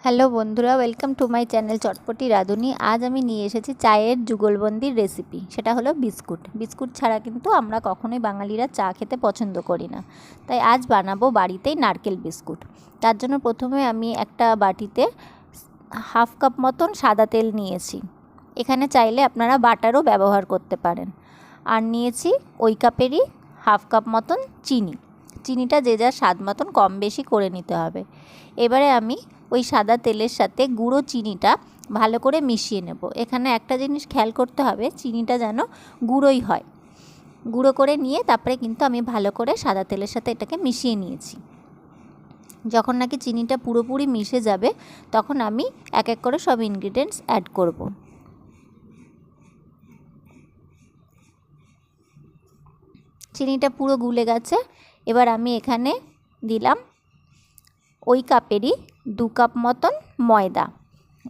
Hello বন্ধুরা, welcome to my channel চটপটি রাঁধুনি। আজ আমি নিয়ে এসেছি চায়ের যুগলবন্দির রেসিপি। সেটা হলো বিস্কুট। বিস্কুট ছাড়া কিন্তু আমরা কখনোই বাঙালিরা চা খেতে পছন্দ করি না। তাই আজ বানাবো বাড়িতেই নারকেল বিস্কুট। তার জন্য প্রথমে আমি একটা বাটিতে হাফ কাপ মতন সাদা তেল নিয়েছি। এখানে চাইলে আপনারা বাটারও ব্যবহার করতে পারেন। আর নিয়েছি ওই কাপেরই হাফ কাপ মতন চিনি। চিনিটা যে যার স্বাদ মতন কম বেশি করে নিতে হবে। এবারে আমি ওই সাদা তেলের সাথে গুঁড়ো চিনিটা ভালো করে মিশিয়ে নেব। এখানে একটা জিনিস খেয়াল করতে হবে, চিনিটা যেন গুঁড়োই হয়। গুঁড়ো করে নিয়ে তারপরে কিন্তু আমি ভালো করে সাদা তেলের সাথে এটাকে মিশিয়ে নিয়েছি। যখন নাকি চিনিটা পুরোপুরি মিশে যাবে তখন আমি এক এক করে সব ইনগ্রিডিয়েন্টস অ্যাড করব। চিনিটা পুরো গুলে গেছে। এবার আমি এখানে দিলাম ওই কাপেরই 2 কাপ মতন ময়দা।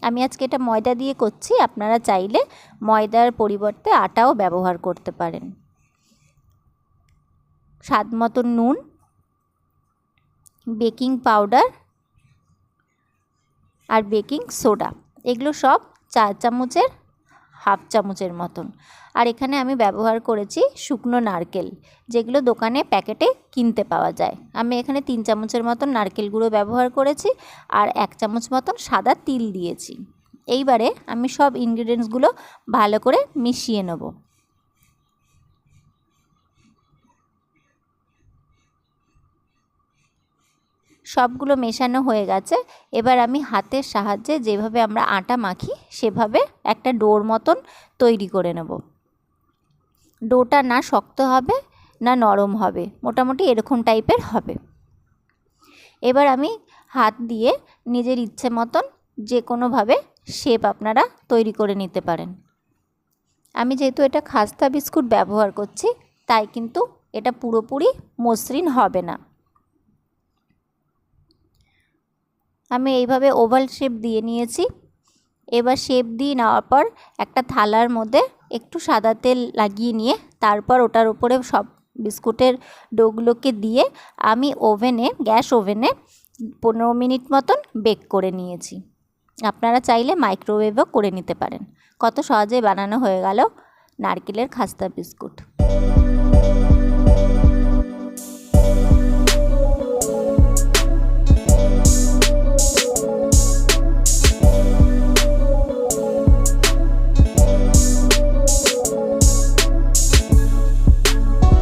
আমি আজকে এটা ময়দা দিয়ে করছি, আপনারা চাইলে ময়দার পরিবর্তে আটাও ব্যবহার করতে পারেন। স্বাদ মতন নুন, বেকিং পাউডার আর বেকিং সোডা, এগুলো সব 4 চামচের হাফ চামচের মতন। আর এখানে আমি ব্যবহার করেছি শুকনো নারকেল, যেগুলো দোকানে প্যাকেটে কিনতে পাওয়া যায়। আমি এখানে 3 চামচের মতন নারকেল গুঁড়ো ব্যবহার করেছি আর 1 চামচ মতন সাদা তিল দিয়েছি। এইবারে আমি সব ইনগ্রিডিয়েন্টসগুলো ভালো করে মিশিয়ে নেব। সবগুলো মেশানো হয়ে গেছে। এবার আমি হাতের সাহায্যে যেভাবে আমরা আটা মাখি সেভাবে একটা ডোর মতন তৈরি করে নেব। ডোটা না শক্ত হবে না নরম হবে, মোটামুটি এরকম টাইপের হবে। এবার আমি হাত দিয়ে নিজের ইচ্ছে মতন যে কোনোভাবে শেপ আপনারা তৈরি করে নিতে পারেন। আমি যেহেতু এটা খাস্তা বিস্কুট ব্যবহার করছি তাই কিন্তু এটা পুরোপুরি মসৃণ হবে না। আমি এইভাবে ওভাল শেপ দিয়ে নিয়েছি। এবার শেপ দিয়ে নেওয়ার পর একটা থালার মধ্যে একটু সাদা তেল লাগিয়ে নিয়ে তারপর ওটার উপরে সব বিস্কুটের ডোগুলোকে দিয়ে আমি গ্যাস ওভেনে 15 মিনিট মতন বেক করে নিয়েছি। আপনারা চাইলে মাইক্রোওয়েভও করে নিতে পারেন। কত সহজে বানানো হয়ে গেল নারকেলের খাস্তা বিস্কুট।